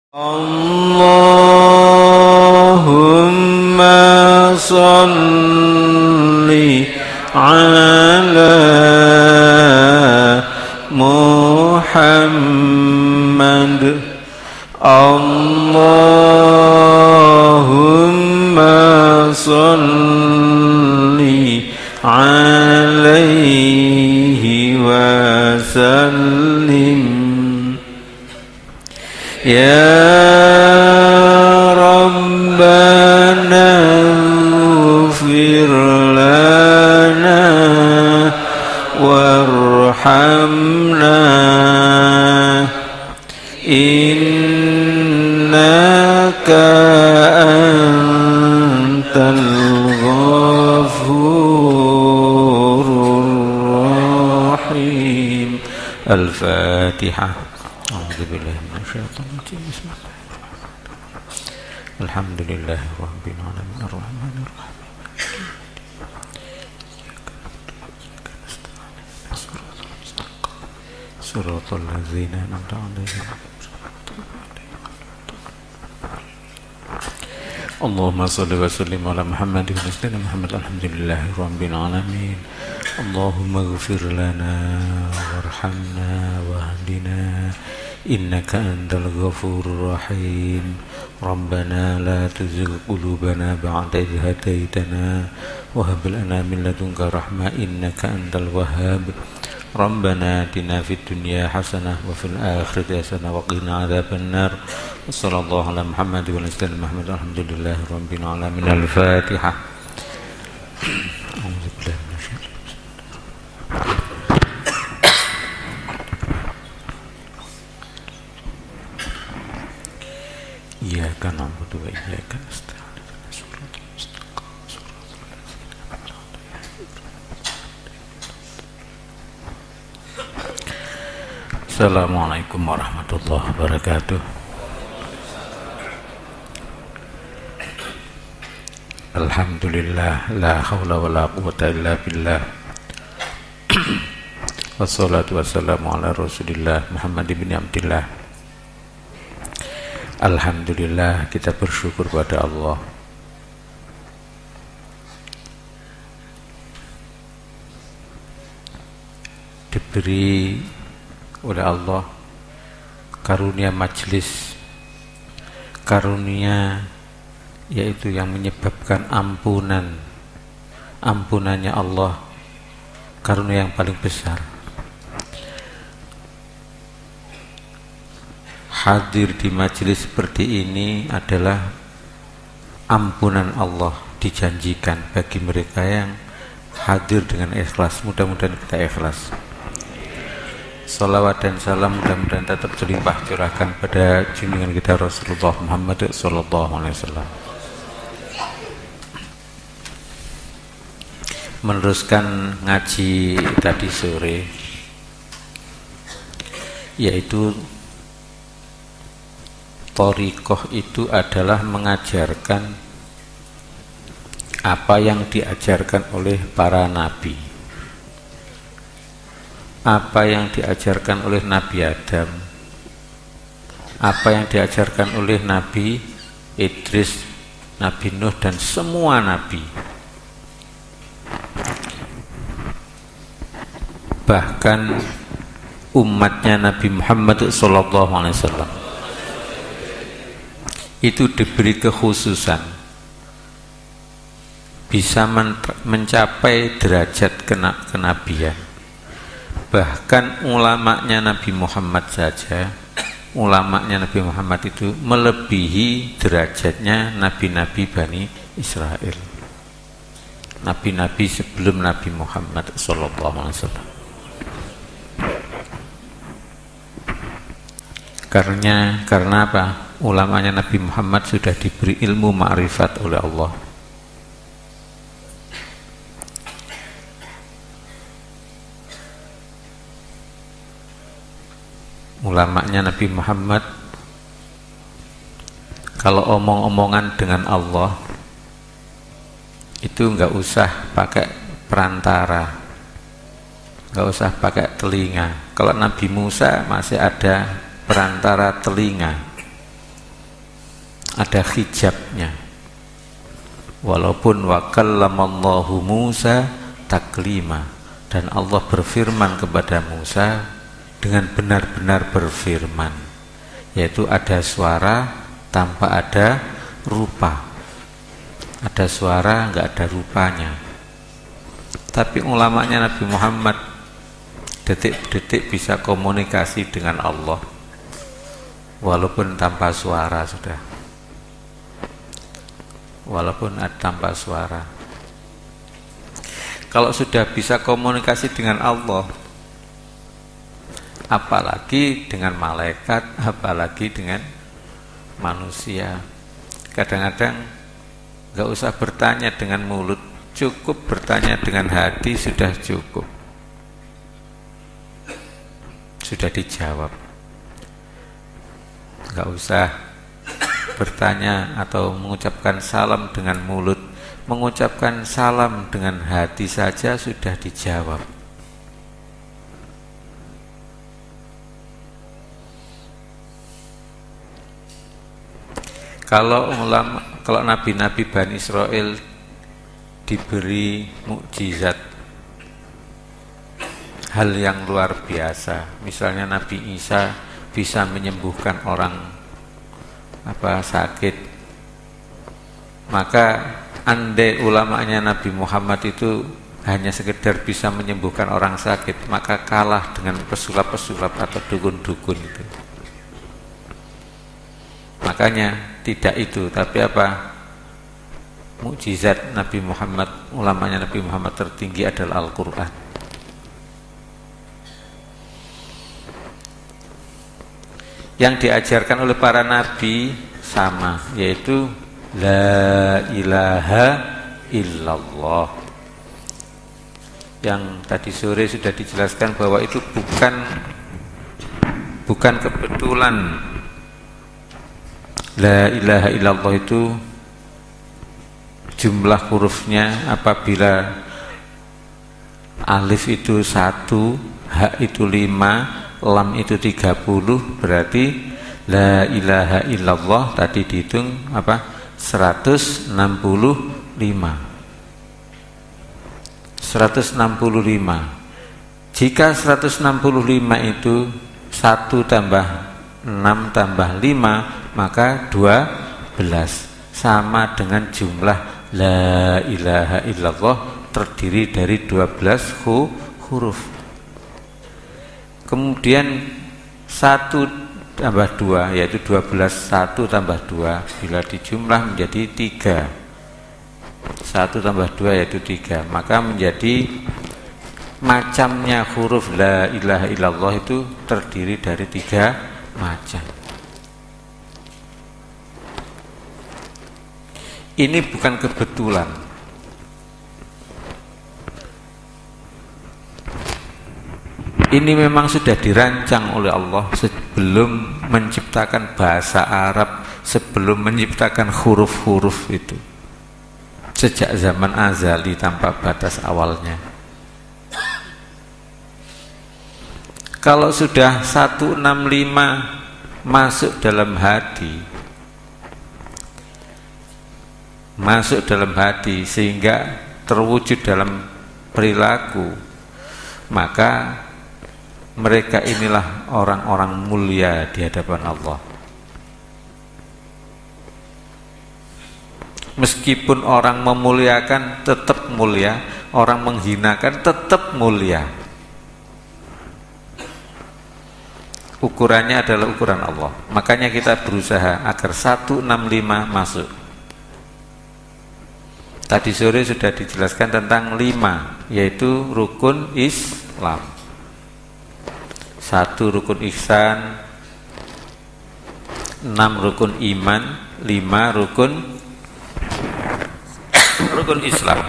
Allahumma salli ala Muhammad. Allahumma salli alaihi wa sallim. Ya Rabbana ighfir lana warhamna innaka antal ghafurur rahim. Al-Fatihah. A'udzubillahi minasyaitonir rajim. Bismillahirrahmanirrahim. Alhamdulillahirabbil alamin arrahmanir rahim. Shiratal ladzina an'amta 'alaihim. Allahumma shalli wa sallim ala Muhammad wa ala Muhammad. Alhamdulillahirabbil alamin. Allahumma ighfir lana warhamna wahdina innaka antal ghafurur rahim. Rabbana la tuzigh qulubana ba'da idh hadaitana wa hab lana min ladunka rahmah innaka antal wahhab. Rabbana atina fid dunya hasanah wa fil akhirati hasanah wa qina adzabannar. Wassallallahu ala Muhammad wa ala Muhammad. Alhamdulillahirabbil alamin. Al-Fatihah. Iyyaka na'budu wa iyyaka nasta'in. Assalamualaikum warahmatullahi wabarakatuh. Alhamdulillah, la haula wa la quwwata illa billah. Wassalatu wassalamu ala Rasulillah Muhammad ibn Abdillah. Alhamdulillah, kita bersyukur pada Allah. Diberi oleh Allah karunia majlis, karunia yaitu yang menyebabkan ampunannya Allah, karunia yang paling besar. Hadir di majelis seperti ini adalah ampunan Allah dijanjikan bagi mereka yang hadir dengan ikhlas. Mudah-mudahan kita ikhlas. Salawat dan salam mudah-mudahan tetap terlimpah curahkan pada junjungan kita Rasulullah Muhammad sallallahu alaihi wasallam. Meneruskan ngaji tadi sore, yaitu thariqah itu adalah mengajarkan apa yang diajarkan oleh para nabi, apa yang diajarkan oleh Nabi Adam, apa yang diajarkan oleh Nabi Idris, Nabi Nuh, dan semua nabi. Bahkan umatnya Nabi Muhammad SAW itu diberi kekhususan, bisa mencapai derajat kenabian. Bahkan ulamanya Nabi Muhammad saja, ulamanya Nabi Muhammad itu melebihi derajatnya nabi-nabi Bani Israel, nabi-nabi sebelum Nabi Muhammad SAW. Karena apa? Ulamanya Nabi Muhammad sudah diberi ilmu ma'rifat oleh Allah. Ulamanya Nabi Muhammad kalau omong-omongan dengan Allah itu nggak usah pakai perantara, nggak usah pakai telinga. Kalau Nabi Musa masih ada perantara telinga, ada hijabnya. Walaupun wa kallamallahu Musa taklima, dan Allah berfirman kepada Musa dengan benar-benar berfirman, yaitu ada suara tanpa ada rupa. Ada suara enggak ada rupanya. Tapi ulamanya Nabi Muhammad detik-detik bisa komunikasi dengan Allah walaupun tanpa suara sudah. Walaupun tanpa suara. Kalau sudah bisa komunikasi dengan Allah, apalagi dengan malaikat, apalagi dengan manusia. Kadang-kadang gak usah bertanya dengan mulut, cukup bertanya dengan hati sudah cukup. Sudah dijawab. Gak usah bertanya atau mengucapkan salam dengan mulut, mengucapkan salam dengan hati saja sudah dijawab. Kalau nabi-nabi Bani Israel diberi mukjizat, hal yang luar biasa, misalnya Nabi Isa bisa menyembuhkan orang sakit, maka andai ulamanya Nabi Muhammad itu hanya sekedar bisa menyembuhkan orang sakit, maka kalah dengan pesulap-pesulap atau dukun-dukun itu. Makanya tidak itu, tapi mukjizat Nabi Muhammad, ulamanya Nabi Muhammad tertinggi adalah Al-Quran. Yang diajarkan oleh para nabi sama, yaitu la ilaha illallah. Yang tadi sore sudah dijelaskan bahwa itu bukan kebetulan. La ilaha illallah itu jumlah hurufnya apabila alif itu 1, ha itu 5, lam itu 30, berarti la ilaha illallah tadi dihitung 165. 165. Jika 165 itu 1 tambah 6 tambah 5, maka 12, sama dengan jumlah la ilaha illallah terdiri dari 12 huruf. Kemudian 1 tambah 2 yaitu 12, 1 tambah 2 bila dijumlah menjadi 3. 1 tambah 2 yaitu 3, maka menjadi macamnya huruf la ilaha illallah itu terdiri dari 3 macam. Ini bukan kebetulan. Ini memang sudah dirancang oleh Allah sebelum menciptakan bahasa Arab, sebelum menciptakan huruf-huruf itu. Sejak zaman azali tanpa batas awalnya. Kalau sudah 165 masuk dalam hati, sehingga terwujud dalam perilaku, maka mereka inilah orang-orang mulia di hadapan Allah. Meskipun orang memuliakan tetap mulia, orang menghinakan tetap mulia. Ukurannya adalah ukuran Allah. Makanya kita berusaha agar 165 masuk. Tadi sore sudah dijelaskan tentang 5, yaitu rukun Islam. 1 rukun ihsan, 6 rukun iman, 5 rukun Islam,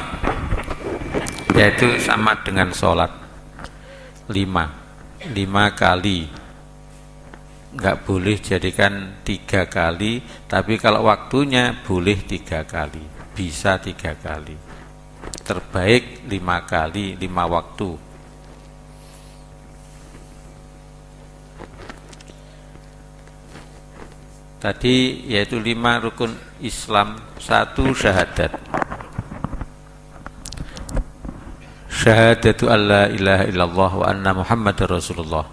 yaitu sama dengan sholat 5 kali. Enggak boleh jadikan 3 kali, tapi kalau waktunya boleh 3 kali, bisa 3 kali, terbaik 5 kali, 5 waktu. Tadi yaitu 5 rukun Islam, 1 syahadat. Syahadatu alla ilaha illallah wa anna Muhammadar Rasulullah.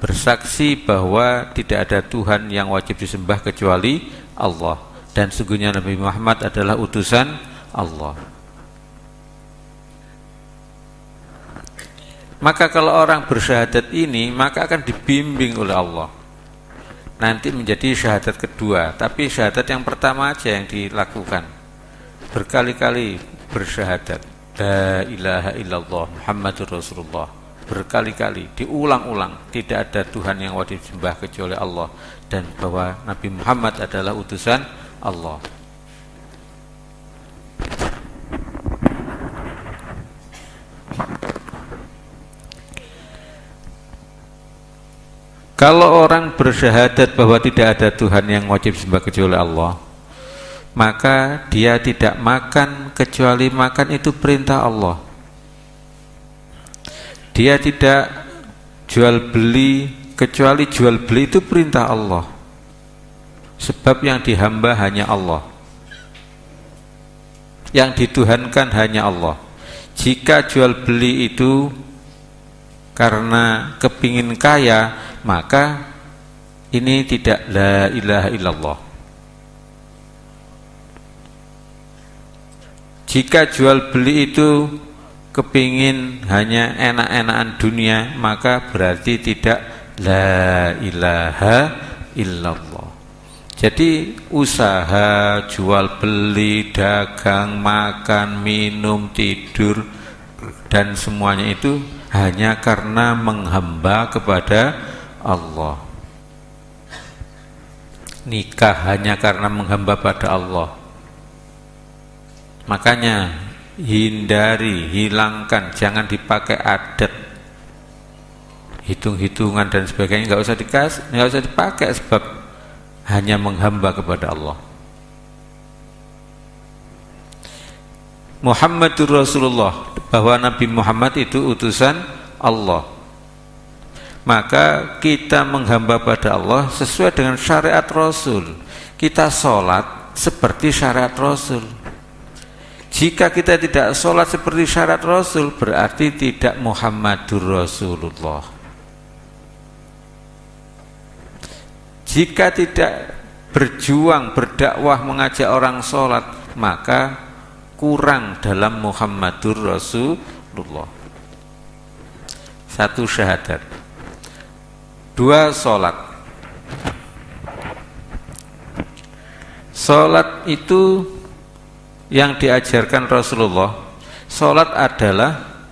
Bersaksi bahwa tidak ada Tuhan yang wajib disembah kecuali Allah, dan sungguhnya Nabi Muhammad adalah utusan Allah. Maka kalau orang bersyahadat ini, maka akan dibimbing oleh Allah nanti menjadi syahadat kedua. Tapi syahadat yang pertama aja yang dilakukan, berkali-kali bersyahadat la ilaha illallah Muhammadur Rasulullah, berkali-kali diulang-ulang, tidak ada Tuhan yang wajib disembah kecuali Allah, dan bahwa Nabi Muhammad adalah utusan Allah. Kalau orang bersyahadat bahwa tidak ada Tuhan yang wajib disembah kecuali Allah, maka dia tidak makan kecuali makan itu perintah Allah. Dia tidak jual beli kecuali jual beli itu perintah Allah. Sebab yang dihamba hanya Allah, yang dituhankan hanya Allah. Jika jual beli itu karena kepingin kaya, maka ini tidak la ilaha illallah. Jika jual beli itu kepingin hanya enak-enakan dunia, maka berarti tidak la ilaha illallah. Jadi usaha, jual beli, dagang, makan, minum, tidur, dan semuanya itu hanya karena menghamba kepada Allah. Nikah hanya karena menghamba pada Allah. Makanya hindari, hilangkan, jangan dipakai adat, hitung-hitungan dan sebagainya, nggak usah dipakai, sebab hanya menghamba kepada Allah. Muhammadur Rasulullah, bahwa Nabi Muhammad itu utusan Allah. Maka kita menghamba pada Allah sesuai dengan syariat Rasul. Kita sholat seperti syariat Rasul. Jika kita tidak sholat seperti syariat Rasul, berarti tidak Muhammadur Rasulullah. Jika tidak berjuang, berdakwah, mengajak orang sholat, maka kurang dalam Muhammadur Rasulullah. 1 syahadat, 2 sholat. Sholat itu yang diajarkan Rasulullah, sholat adalah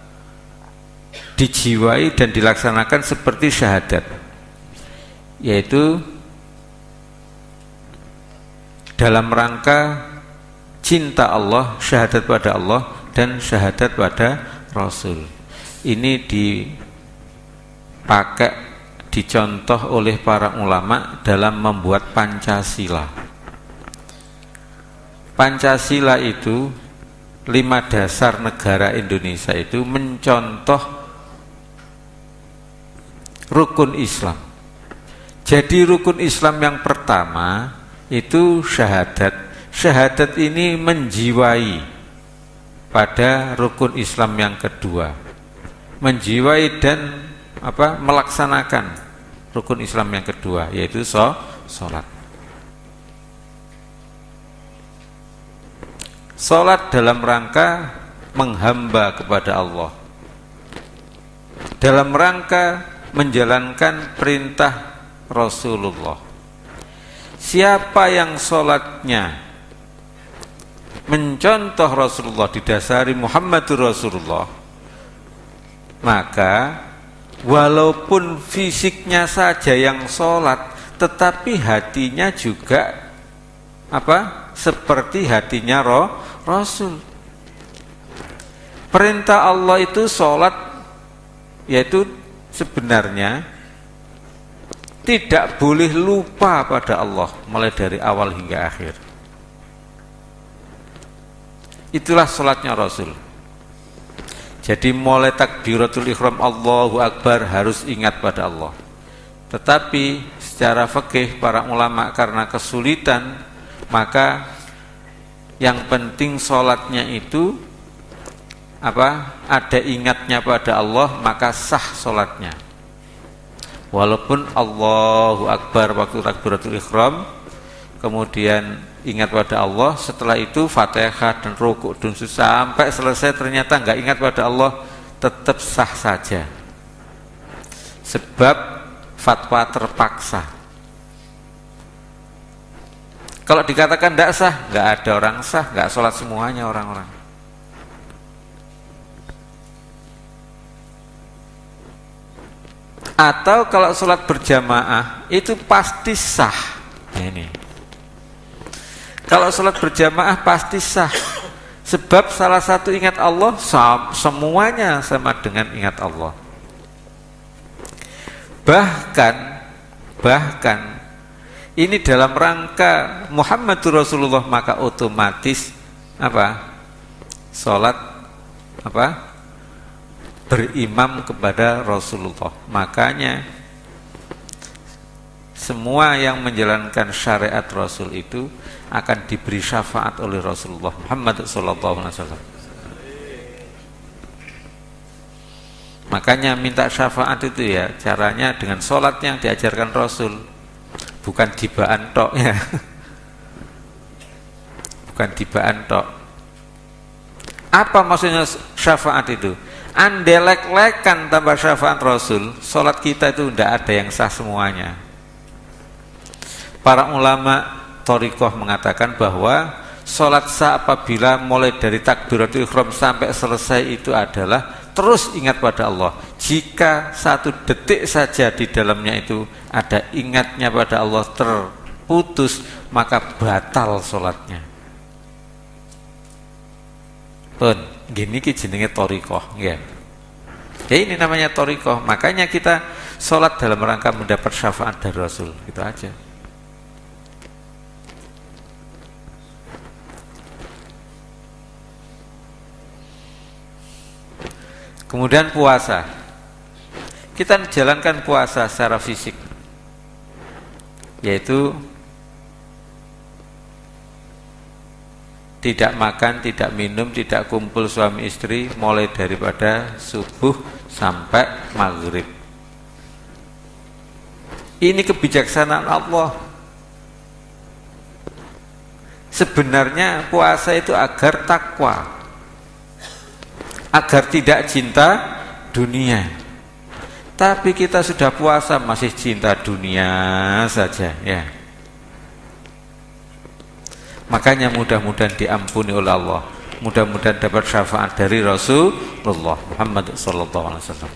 dijiwai dan dilaksanakan seperti syahadat, yaitu dalam rangka cinta Allah, syahadat pada Allah dan syahadat pada Rasul. Ini dipakai, dicontoh oleh para ulama dalam membuat Pancasila. Pancasila itu 5 dasar negara Indonesia itu mencontoh rukun Islam. Jadi rukun Islam yang pertama itu syahadat. Syahadat ini menjiwai pada rukun Islam yang kedua, menjiwai dan melaksanakan rukun Islam yang kedua, yaitu sholat. Sholat dalam rangka menghamba kepada Allah, dalam rangka menjalankan perintah Rasulullah. Siapa yang sholatnya mencontoh Rasulullah, didasari Muhammadur Rasulullah, maka walaupun fisiknya saja yang sholat, tetapi hatinya juga seperti hatinya Rasul. Perintah Allah itu sholat, yaitu sebenarnya tidak boleh lupa pada Allah mulai dari awal hingga akhir. Itulah sholatnya Rasul. Jadi mulai takbiratul ihram Allahu Akbar harus ingat pada Allah. Tetapi secara fikih para ulama karena kesulitan, maka yang penting sholatnya itu ada ingatnya pada Allah, maka sah sholatnya. Walaupun Allahu Akbar waktu takbiratul ihram, kemudian ingat pada Allah, setelah itu Fatihah dan rukuk dan sampai selesai ternyata nggak ingat pada Allah, tetap sah saja. Sebab fatwa terpaksa. Kalau dikatakan tidak sah, nggak ada orang sah, nggak sholat semuanya orang-orang. Atau kalau sholat berjamaah itu pasti sah. Ini. Kalau sholat berjamaah pasti sah. Sebab salah satu ingat Allah, semuanya sama dengan ingat Allah. Bahkan ini dalam rangka Muhammadur Rasulullah, maka otomatis sholat berimam kepada Rasulullah. Makanya semua yang menjalankan syariat Rasul itu akan diberi syafaat oleh Rasulullah Muhammad SAW. Makanya minta syafaat itu ya caranya dengan sholat yang diajarkan Rasul, bukan dibaan tok ya. Bukan dibaan tok. Apa maksudnya syafaat itu? Andelek-lekan tambah syafaat Rasul, sholat kita itu tidak ada yang sah semuanya. Para ulama thoriqah mengatakan bahwa sholat sah apabila mulai dari takbiratul ihram sampai selesai itu adalah terus ingat pada Allah. Jika satu detik saja di dalamnya itu ada ingatnya pada Allah terputus, maka batal sholatnya. Pun gini ki jenenge thoriqah ya. Ya ini namanya thoriqah. Makanya kita sholat dalam rangka mendapat syafaat dari Rasul, gitu aja. Kemudian puasa. Kita menjalankan puasa secara fisik, yaitu tidak makan, tidak minum, tidak kumpul suami istri mulai daripada subuh sampai maghrib. Ini kebijaksanaan Allah. Sebenarnya puasa itu agar takwa, agar tidak cinta dunia. Tapi kita sudah puasa masih cinta dunia saja ya. Makanya mudah-mudahan diampuni oleh Allah, mudah-mudahan dapat syafaat dari Rasulullah Muhammad SAW.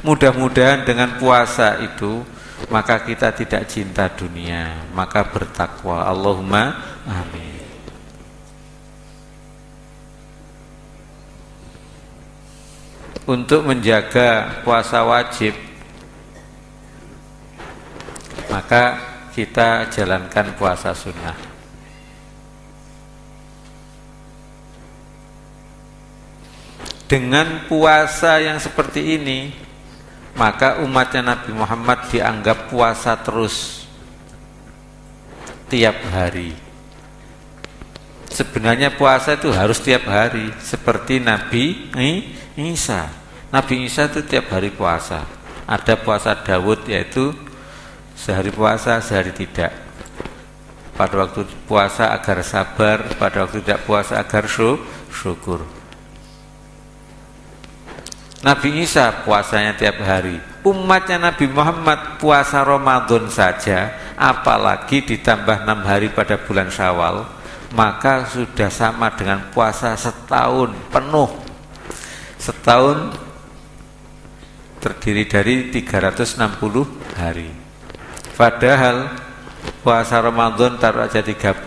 Mudah-mudahan dengan puasa itu maka kita tidak cinta dunia, maka bertakwa. Allahumma amin. Untuk menjaga puasa wajib, maka kita jalankan puasa sunnah. Dengan puasa yang seperti ini, maka umatnya Nabi Muhammad dianggap puasa terus tiap hari. Sebenarnya puasa itu harus tiap hari, seperti Nabi Isa. Nabi Isa itu tiap hari puasa. Ada puasa Daud, yaitu sehari puasa, sehari tidak. Pada waktu puasa agar sabar, pada waktu tidak puasa agar syukur. Nabi Isa puasanya tiap hari. Umatnya Nabi Muhammad puasa Ramadan saja, apalagi ditambah 6 hari pada bulan Syawal, maka sudah sama dengan puasa setahun penuh. Setahun terdiri dari 360 hari. Padahal puasa Ramadan taruh aja 30,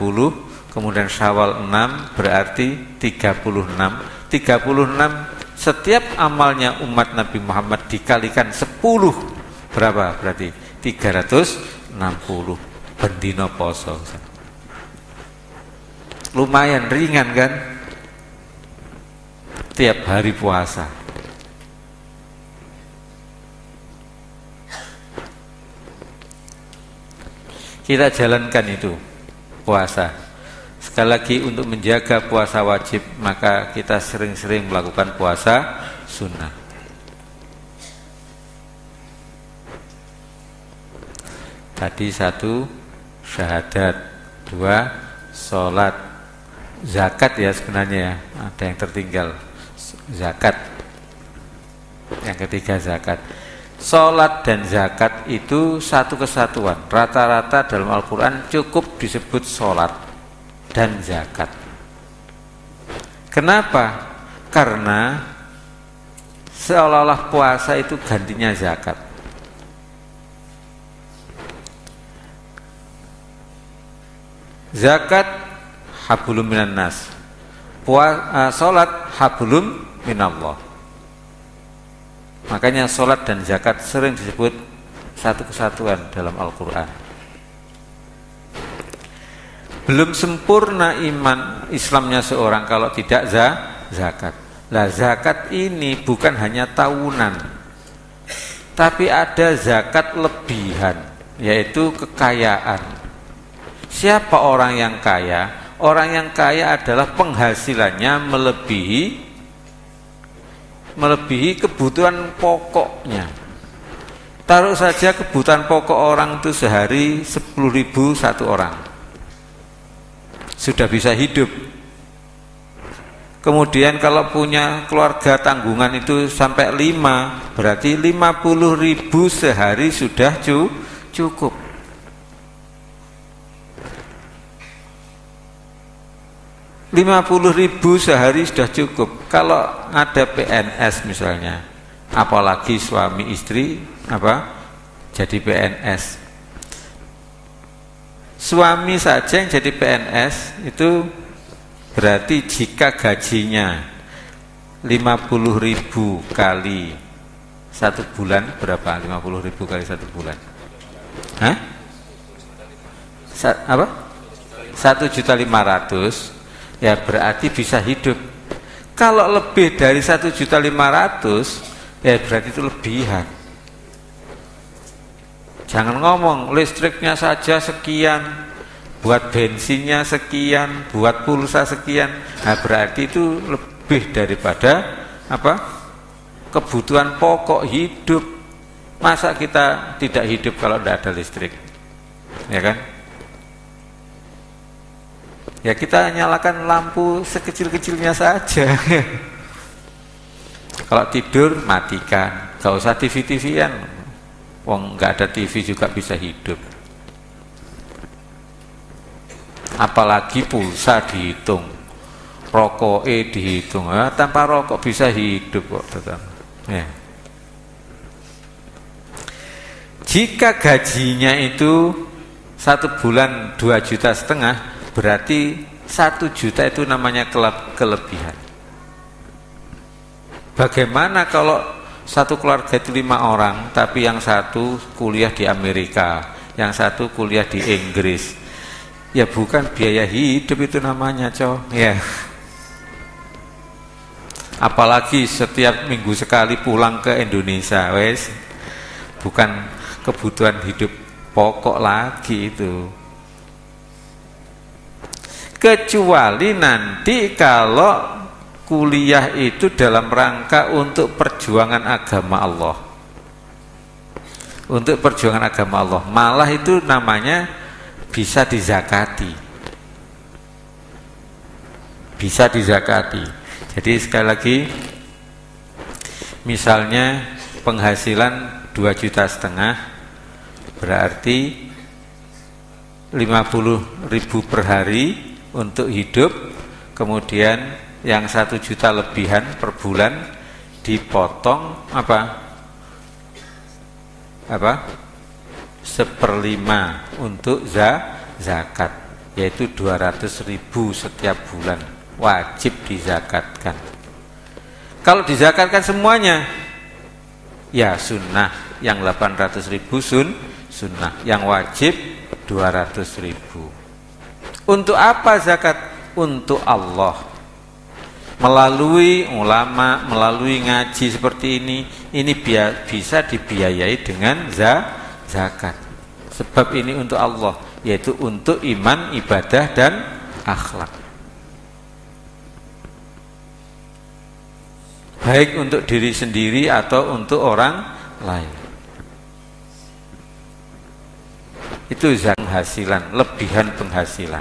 kemudian Syawal 6, berarti 36. 36 setiap amalnya umat Nabi Muhammad dikalikan 10, berapa? Berarti 360 bendino poso. Lumayan ringan kan? Tiap hari puasa. kita jalankan itu puasa. Sekali lagi, untuk menjaga puasa wajib, maka kita sering-sering melakukan puasa sunnah. Tadi 1 syahadat, 2 sholat, zakat ya sebenarnya ya, ada yang tertinggal zakat. Yang ketiga zakat. Sholat dan zakat itu satu kesatuan. Rata-rata dalam Al-Quran cukup disebut sholat dan zakat. Kenapa? Karena seolah-olah puasa itu gantinya zakat. Zakat hablum minan nas, sholat hablum minallah. Makanya sholat dan zakat sering disebut satu kesatuan dalam Al-Quran. Belum sempurna iman Islamnya seorang kalau tidak zakat. Lah zakat ini bukan hanya tahunan, tapi ada zakat lebihan, yaitu kekayaan. Siapa orang yang kaya? Orang yang kaya adalah penghasilannya melebihi kebutuhan pokoknya. Taruh saja kebutuhan pokok orang itu sehari 10.000 satu orang, sudah bisa hidup. Kemudian kalau punya keluarga tanggungan itu sampai 5, berarti 50.000 sehari sudah cukup. Rp50.000 sehari sudah cukup. Kalau ada PNS misalnya, apalagi suami istri jadi PNS. Suami saja yang jadi PNS itu berarti jika gajinya 50.000 kali 1 bulan berapa? 50.000 kali 1 bulan? Hah? 1.500.000, ya berarti bisa hidup. Kalau lebih dari 1.500.000, ya berarti itu lebihan. Jangan ngomong listriknya saja sekian, buat bensinnya sekian, buat pulsa sekian. Nah, berarti itu lebih daripada kebutuhan pokok hidup. Masa kita tidak hidup kalau tidak ada listrik? Ya kan? Ya kita nyalakan lampu sekecil-kecilnya saja. Kalau tidur matikan, gak usah TV-TV-an. Wong nggak ada TV juga bisa hidup. Apalagi pulsa dihitung, rokok dihitung. Tanpa rokok bisa hidup kok tetap. Ya. Jika gajinya itu 1 bulan 2,5 juta, berarti 1 juta itu namanya kelebihan. Bagaimana kalau satu keluarga itu 5 orang, tapi yang satu kuliah di Amerika, yang satu kuliah di Inggris? Ya bukan biaya hidup itu namanya, ya. Apalagi setiap minggu sekali pulang ke Indonesia, wes bukan kebutuhan hidup pokok lagi itu. Kecuali nanti kalau kuliah itu dalam rangka untuk perjuangan agama Allah. Untuk perjuangan agama Allah, malah itu namanya bisa dizakati. Bisa dizakati. Jadi sekali lagi, misalnya penghasilan 2,5 juta, berarti 50.000 per hari untuk hidup. Kemudian yang 1 juta lebihan per bulan dipotong 1/5 untuk zakat, yaitu 200.000 setiap bulan wajib dizakatkan. Kalau dizakatkan semuanya, ya sunnah. Yang 800.000 sunnah, yang wajib 200.000. Untuk apa zakat? Untuk Allah. Melalui ulama, melalui ngaji seperti ini bisa dibiayai dengan zakat. Sebab ini untuk Allah. yaitu untuk iman, ibadah, dan akhlak. Baik untuk diri sendiri atau untuk orang lain. Itu zakat penghasilan, lebihan penghasilan.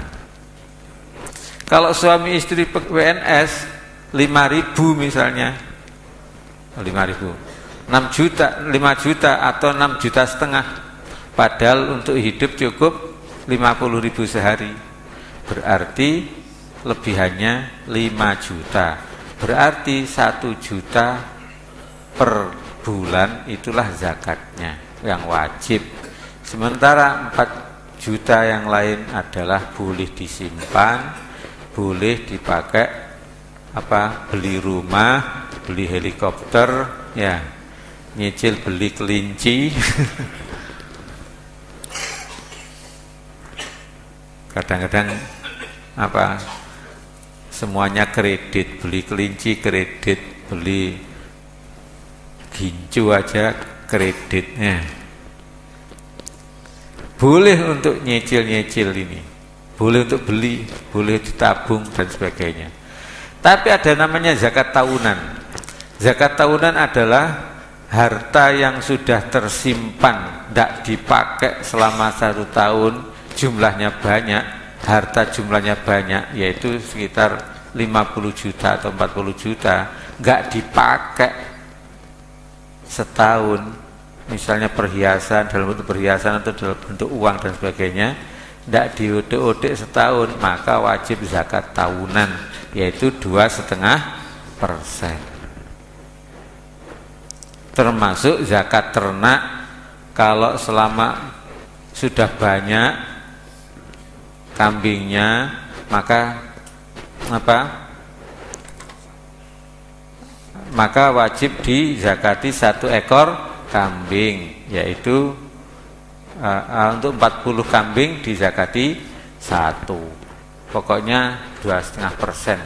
Kalau suami istri PNS 5.000 misalnya, 5.000, 6 juta, 5 juta atau 6 juta setengah, padahal untuk hidup cukup 50.000 sehari, berarti lebihannya 5 juta, berarti 1 juta per bulan, itulah zakatnya yang wajib. Sementara 4 juta yang lain adalah boleh disimpan, boleh dipakai beli rumah, beli helikopter, ya, nyicil beli kelinci. Kadang-kadang semuanya kredit, beli kelinci kredit, beli gincu aja kreditnya. Boleh untuk nyicil-nyicil ini, boleh untuk beli, boleh ditabung dan sebagainya. Tapi ada namanya zakat tahunan. Zakat tahunan adalah harta yang sudah tersimpan, tidak dipakai selama 1 tahun, jumlahnya banyak, harta jumlahnya banyak, yaitu sekitar 50 juta atau 40 juta, nggak dipakai setahun, misalnya perhiasan, dalam bentuk perhiasan atau dalam bentuk uang dan sebagainya, tidak diodek-odek setahun, maka wajib zakat tahunan, yaitu 2,5%. Termasuk zakat ternak. Kalau selama sudah banyak kambingnya, maka wajib dizakati 1 ekor kambing, yaitu untuk 40 kambing dizakati 1, pokoknya 2,5%,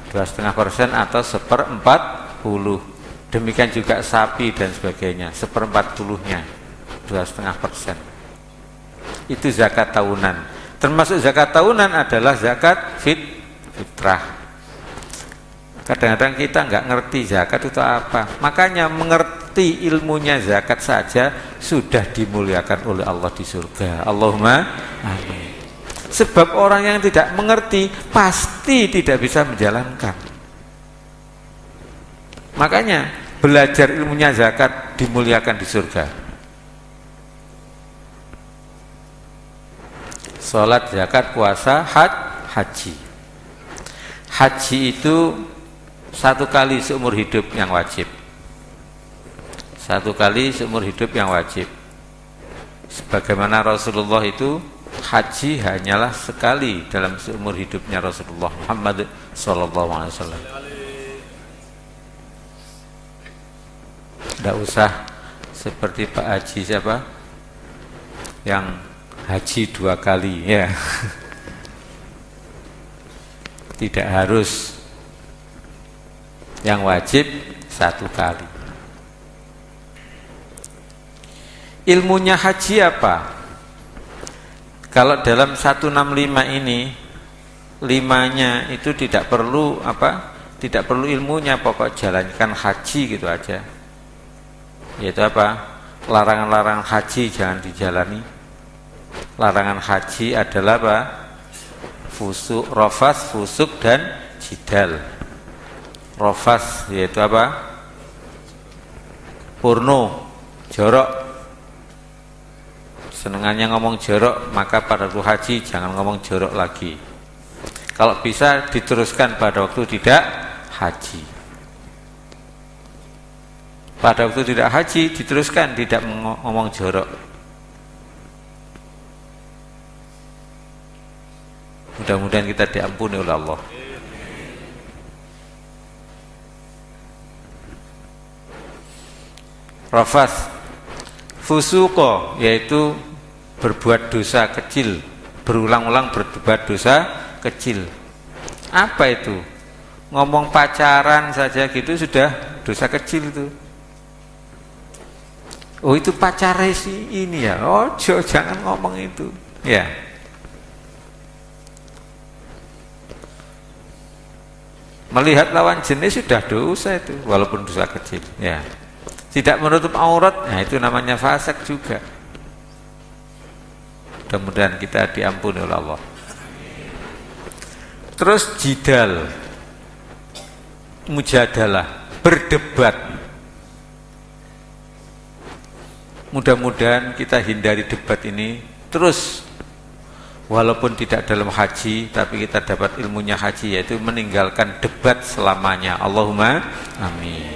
2,5% atau 1/40. Demikian juga sapi dan sebagainya, 1/40-nya, 2,5%. Itu zakat tahunan. Termasuk zakat tahunan adalah zakat fitrah. Kadang-kadang kita nggak ngerti zakat itu apa. Makanya mengerti ilmunya zakat saja sudah dimuliakan oleh Allah di surga. Allahumma amin. Sebab orang yang tidak mengerti pasti tidak bisa menjalankan. Makanya belajar ilmunya zakat dimuliakan di surga. Salat, zakat, puasa, haji. Haji itu 1 kali seumur hidup yang wajib. 1 kali seumur hidup yang wajib. Sebagaimana Rasulullah itu haji hanyalah sekali dalam seumur hidupnya Rasulullah Muhammad SAW. Tidak usah seperti Pak Haji siapa yang haji 2 kali, ya. Tidak harus, yang wajib 1 kali. Ilmunya haji apa? Kalau dalam 165 ini 5-nya itu tidak perlu tidak perlu ilmunya, pokok jalankan haji gitu aja. Yaitu larangan-larangan haji jangan dijalani. Larangan haji adalah fusuk, rafas, fusuk dan jidal. Rafas yaitu porno, jorok. Senengannya ngomong jorok, maka pada waktu haji jangan ngomong jorok lagi. Kalau bisa diteruskan pada waktu tidak haji. Pada waktu tidak haji diteruskan, tidak ngomong jorok. Mudah-mudahan kita diampuni oleh Allah. Rafas, fusuko, yaitu berbuat dosa kecil, berulang-ulang berbuat dosa kecil. Apa itu? Ngomong pacaran saja gitu sudah dosa kecil itu. Oh itu pacarnya si ini ya. Oh jangan ngomong itu. Ya. Melihat lawan jenis sudah dosa itu, walaupun dosa kecil. Ya. Tidak menutup aurat, nah itu namanya fasik juga. Mudah-mudahan kita diampuni oleh Allah. Terus jidal, mujadalah, berdebat. Mudah-mudahan kita hindari debat ini terus, walaupun tidak dalam haji, tapi kita dapat ilmunya haji, yaitu meninggalkan debat selamanya. Allahumma amin.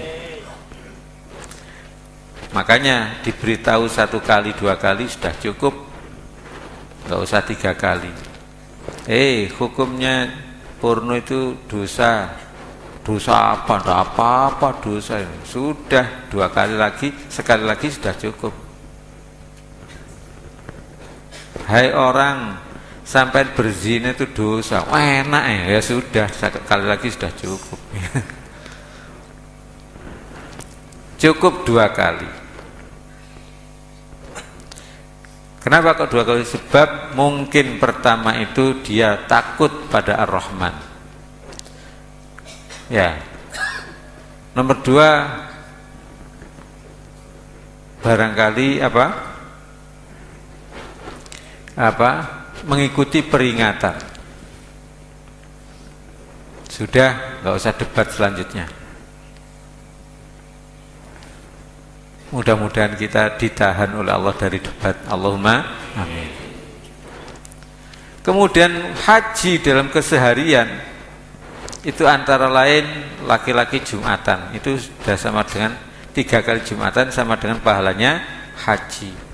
Makanya diberitahu 1 kali 2 kali sudah cukup, nggak usah 3 kali. Hukumnya porno itu dosa. Dosa apa? Tidak apa-apa dosa ini. Sudah 2 kali lagi, sekali lagi sudah cukup. Hai orang, sampai berzina itu dosa. Enak ya sudah, sekali lagi sudah cukup. Cukup 2 kali. Kenapa kok 2 kali? Sebab mungkin pertama itu dia takut pada Ar-Rahman. Ya. Nomor 2, barangkali mengikuti peringatan. Sudah, nggak usah debat selanjutnya. Mudah-mudahan kita ditahan oleh Allah dari debat. Allahumma amin. Kemudian haji dalam keseharian itu antara lain laki-laki Jumatan, itu sudah sama dengan 3 kali Jumatan, sama dengan pahalanya haji.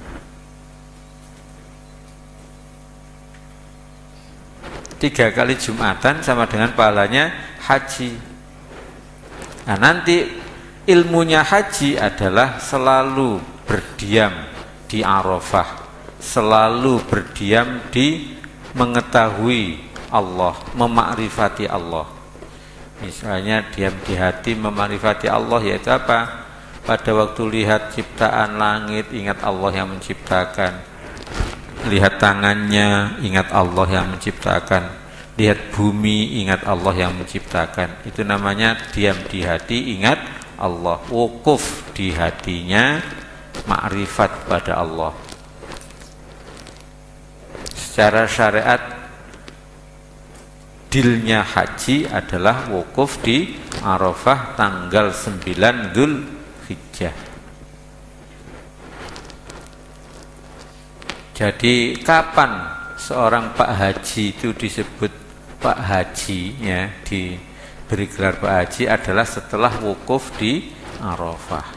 Tiga kali Jumatan sama dengan pahalanya haji. Nah nanti ilmunya haji adalah selalu berdiam di Arafah, selalu berdiam di mengetahui Allah, memakrifati Allah. Misalnya diam di hati memakrifati Allah, yaitu apa? Pada waktu lihat ciptaan langit, ingat Allah yang menciptakan. Lihat tangannya, ingat Allah yang menciptakan. Lihat bumi, ingat Allah yang menciptakan. Itu namanya diam di hati, ingat Allah. Wukuf di hatinya, makrifat pada Allah. Secara syariat, dilnya haji adalah wukuf di Arafah tanggal 9 Dzulhijjah. Jadi kapan seorang Pak Haji itu disebut Pak Haji, ya, diberi gelar Pak Haji adalah setelah wukuf di Arafah.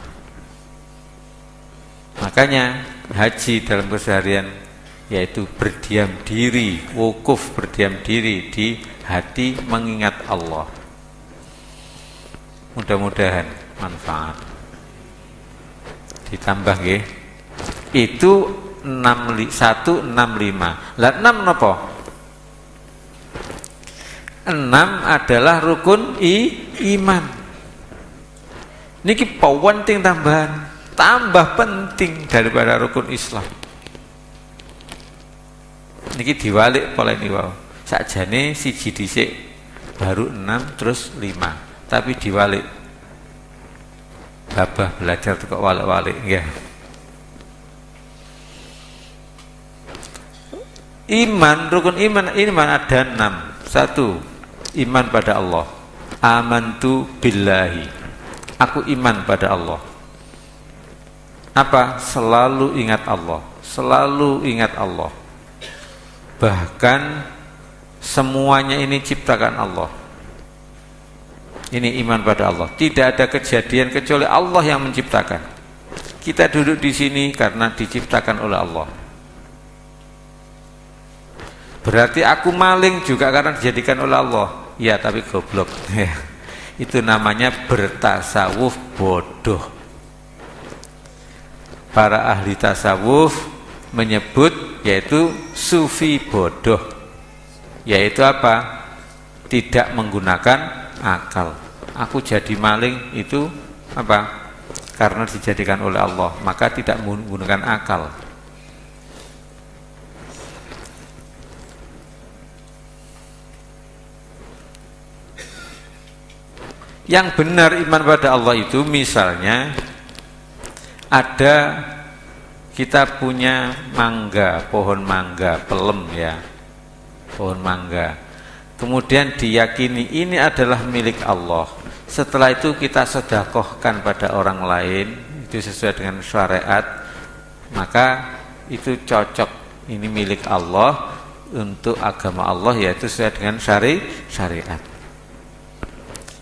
Makanya haji dalam keseharian yaitu berdiam diri, wukuf berdiam diri di hati mengingat Allah. Mudah-mudahan manfaat. Ditambah nggih. Itu 165. Lah 6 napa? 6 adalah rukun iman. Niki penting tambahan, tambah penting daripada rukun Islam. Niki diwalik pola ini wae. Sakjane siji dhisik baru 6 terus 5. Tapi diwalik. Babah belajar kok walik-walik nggih. Iman, rukun iman ada 6. 1, iman pada Allah. Amantu billahi. Aku iman pada Allah. Apa? Selalu ingat Allah. Selalu ingat Allah. Bahkan semuanya ini ciptakan Allah. Ini iman pada Allah. Tidak ada kejadian kecuali Allah yang menciptakan. Kita duduk di sini karena diciptakan oleh Allah. Berarti aku maling juga karena dijadikan oleh Allah. Ya, tapi goblok. Itu namanya bertasawuf bodoh. Para ahli tasawuf menyebut yaitu sufi bodoh. Yaitu apa? Tidak menggunakan akal. Aku jadi maling itu apa? karena dijadikan oleh Allah, maka tidak menggunakan akal. Yang benar iman pada Allah itu misalnya ada kita punya mangga, pohon mangga, pelem ya, pohon mangga. Kemudian diyakini ini adalah milik Allah. Setelah itu kita sedekahkan pada orang lain, itu sesuai dengan syariat, maka itu cocok, ini milik Allah untuk agama Allah, yaitu sesuai dengan syariat.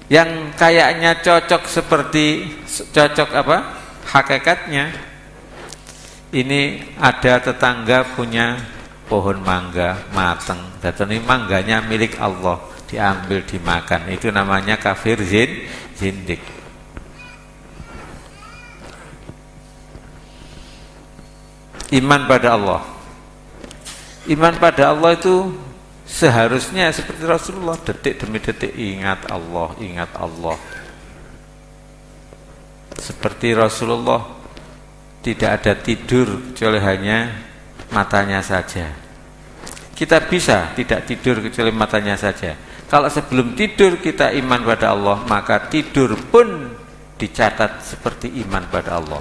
Yang kayaknya cocok seperti cocok apa? Hakikatnya ini ada tetangga punya pohon mangga mateng, dan ini mangganya milik Allah, diambil dimakan, itu namanya kafir zindik. Iman pada Allah, iman pada Allah itu seharusnya seperti Rasulullah, detik demi detik ingat Allah, ingat Allah. Seperti Rasulullah tidak ada tidur kecuali hanya matanya saja. Kita bisa tidak tidur kecuali matanya saja. Kalau sebelum tidur kita iman pada Allah, maka tidur pun dicatat seperti iman pada Allah.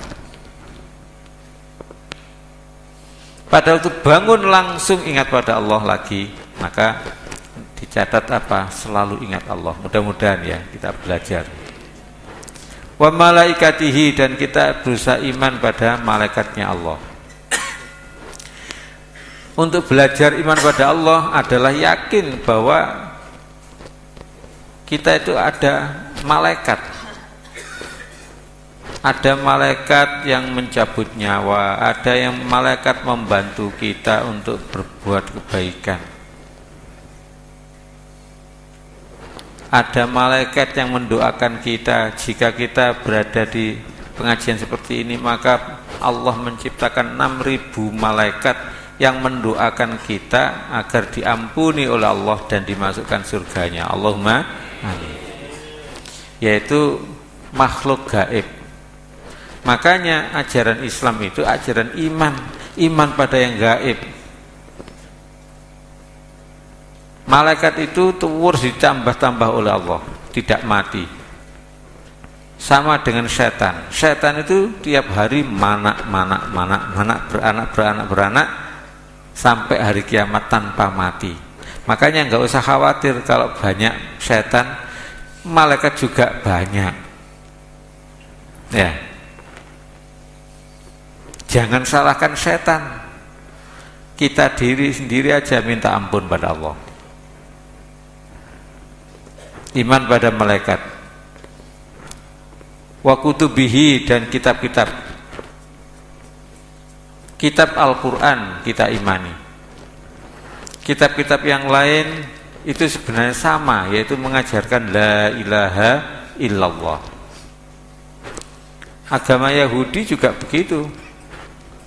Pada waktu bangun langsung ingat pada Allah lagi, maka dicatat apa? Selalu ingat Allah. Mudah-mudahan ya kita belajar. Wa malaikatihi, dan kita berusaha iman pada malaikatnya Allah. Untuk belajar iman pada Allah adalah yakin bahwa kita itu ada malaikat. Ada malaikat yang mencabut nyawa, ada yang malaikat membantu kita untuk berbuat kebaikan. Ada malaikat yang mendoakan kita. Jika kita berada di pengajian seperti ini, maka Allah menciptakan 6.000 malaikat yang mendoakan kita agar diampuni oleh Allah dan dimasukkan surganya. Allahumma amin. Yaitu makhluk gaib. Makanya ajaran Islam itu ajaran iman pada yang gaib. Malaikat itu terus ditambah-tambah oleh Allah, tidak mati. Sama dengan setan. Setan itu tiap hari beranak sampai hari kiamat tanpa mati. Makanya nggak usah khawatir kalau banyak setan, malaikat juga banyak. Ya. Jangan salahkan setan. Kita diri sendiri aja minta ampun pada Allah. Iman pada malaikat, wa kutubihi, dan kitab-kitab. Kitab Al-Quran kita imani. Kitab-kitab yang lain itu sebenarnya sama, yaitu mengajarkan la ilaha illallah. Agama Yahudi juga begitu.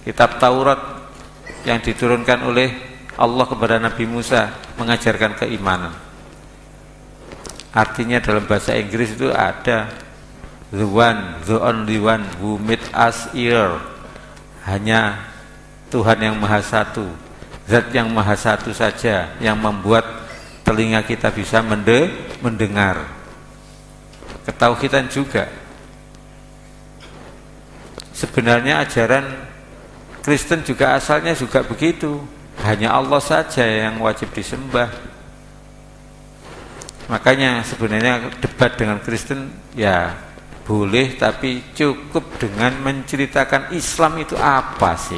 Kitab Taurat yang diturunkan oleh Allah kepada Nabi Musa mengajarkan keimanan. Artinya dalam bahasa Inggris itu ada the only one who made us ear. Hanya Tuhan yang Maha Satu, Zat yang Maha Satu saja yang membuat telinga kita bisa mendengar. Ketauhidan juga. Sebenarnya ajaran Kristen juga asalnya juga begitu. Hanya Allah saja yang wajib disembah. Makanya sebenarnya debat dengan Kristen ya boleh, tapi cukup dengan menceritakan Islam itu apa sih.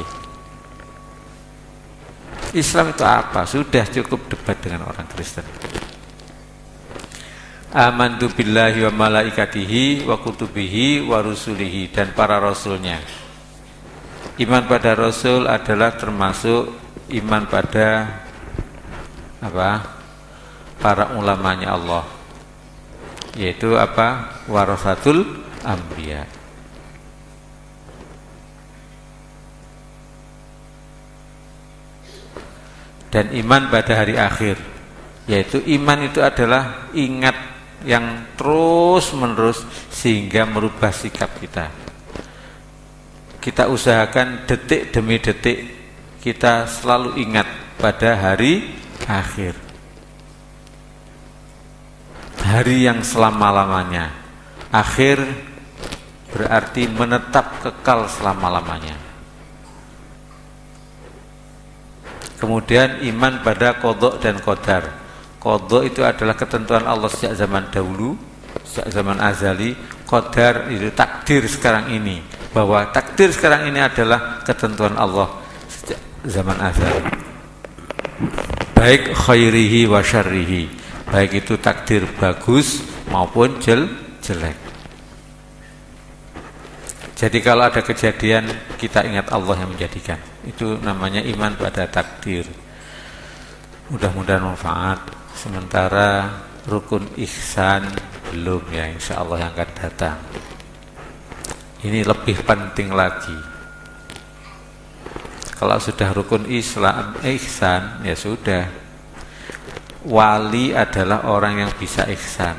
Islam itu apa? Sudah cukup debat dengan orang Kristen. Amantu billahi wa malaikatihi wa kutubihi wa rusulihi, dan para rasulnya. Iman pada rasul adalah termasuk iman pada apa? Para ulamanya Allah, yaitu apa? Warasatul anbiya. Dan iman pada hari akhir, yaitu iman itu adalah ingat yang terus menerus sehingga merubah sikap kita. kita usahakan detik demi detik kita selalu ingat pada hari akhir, hari yang selama-lamanya. Akhir berarti menetap kekal selama-lamanya. Kemudian iman pada qadha dan qadar. Qadha itu adalah ketentuan Allah sejak zaman dahulu, sejak zaman azali. Qadar itu takdir sekarang ini, bahwa takdir sekarang ini adalah ketentuan Allah sejak zaman azali, baik khairihi wa syarrihi, baik itu takdir bagus maupun jelek. Jadi kalau ada kejadian kita ingat Allah yang menjadikan. Itu namanya iman pada takdir. Mudah-mudahan manfaat. Sementara rukun ihsan belum, ya, insya Allah yang akan datang. Ini lebih penting lagi. Kalau sudah rukun Islam ihsan, ya sudah. Wali adalah orang yang bisa ihsan.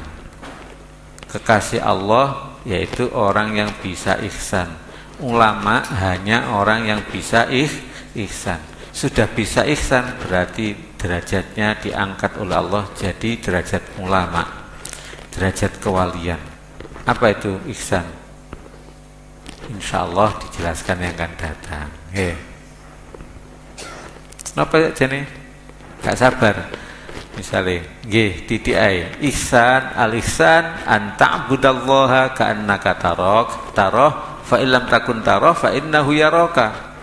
Kekasih Allah yaitu orang yang bisa ihsan. Ulama hanya orang yang bisa ihsan. Sudah bisa ihsan berarti derajatnya diangkat oleh Allah jadi derajat ulama, derajat kewalian. Apa itu ihsan? Insya Allah dijelaskan yang akan datang. Kenapa jadi gak sabar? Misalnya, titik ai ihsan, al-ihsan an ta'budallaha ka'annaka tarah fa illam takun tarah fa innahu yaraka.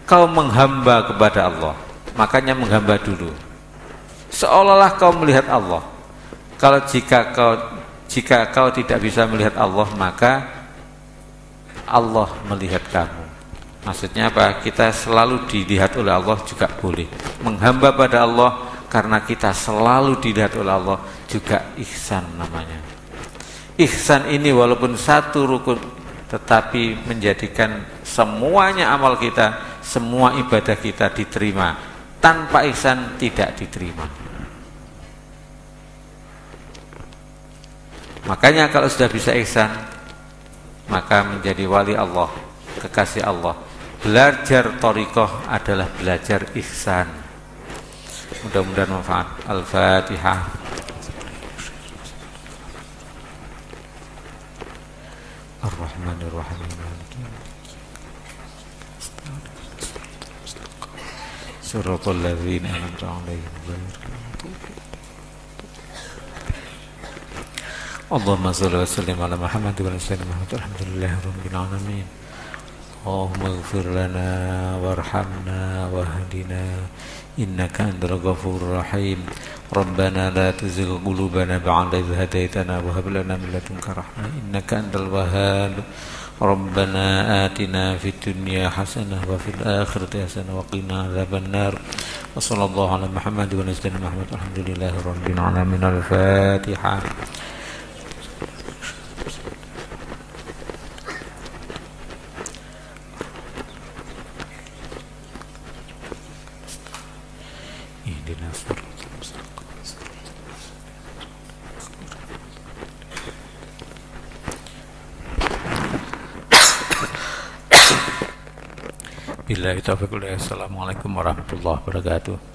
Kau menghamba kepada Allah, makanya menghamba dulu seolah-olah kau melihat Allah. Kalau jika kau tidak bisa melihat Allah, maka Allah melihat kamu. Maksudnya apa? Kita selalu dilihat oleh Allah juga boleh. Menghamba pada Allah karena kita selalu dilihat oleh Allah juga ihsan namanya. Ihsan ini walaupun satu rukun, tetapi menjadikan semuanya amal kita, semua ibadah kita diterima. Tanpa ihsan tidak diterima. Makanya kalau sudah bisa ihsan, maka menjadi wali Allah, kekasih Allah. Belajar thariqah adalah belajar ihsan. Mudah-mudahan manfaat. Al-Fatihah. Ar-Rahmanir-Rahim. Suratul ladzina an'amta 'alaihim. Allahumma shalli wa sallim ala Muhammad wa ala ali Muhammad. Alhamdulillahirabbil alamin. Allahumma ighfir lana warhamna wahdina innaka antal ghafurur rahim. Rabbana la tuzigh qulubana ba'da idh hadaytana wa hab lana min ladunka rahmah innaka antal wahhab. Rabbana atina fid dunya hasanah wa fil akhirati hasanah wa qina adzaban nar. Wa sallallahu ala Muhammad wa ala ali Muhammad. Alhamdulillahirabbil alamin. Al-Fatihah. Billahi taufiq wal hidayah. Assalamualaikum warahmatullahi wabarakatuh.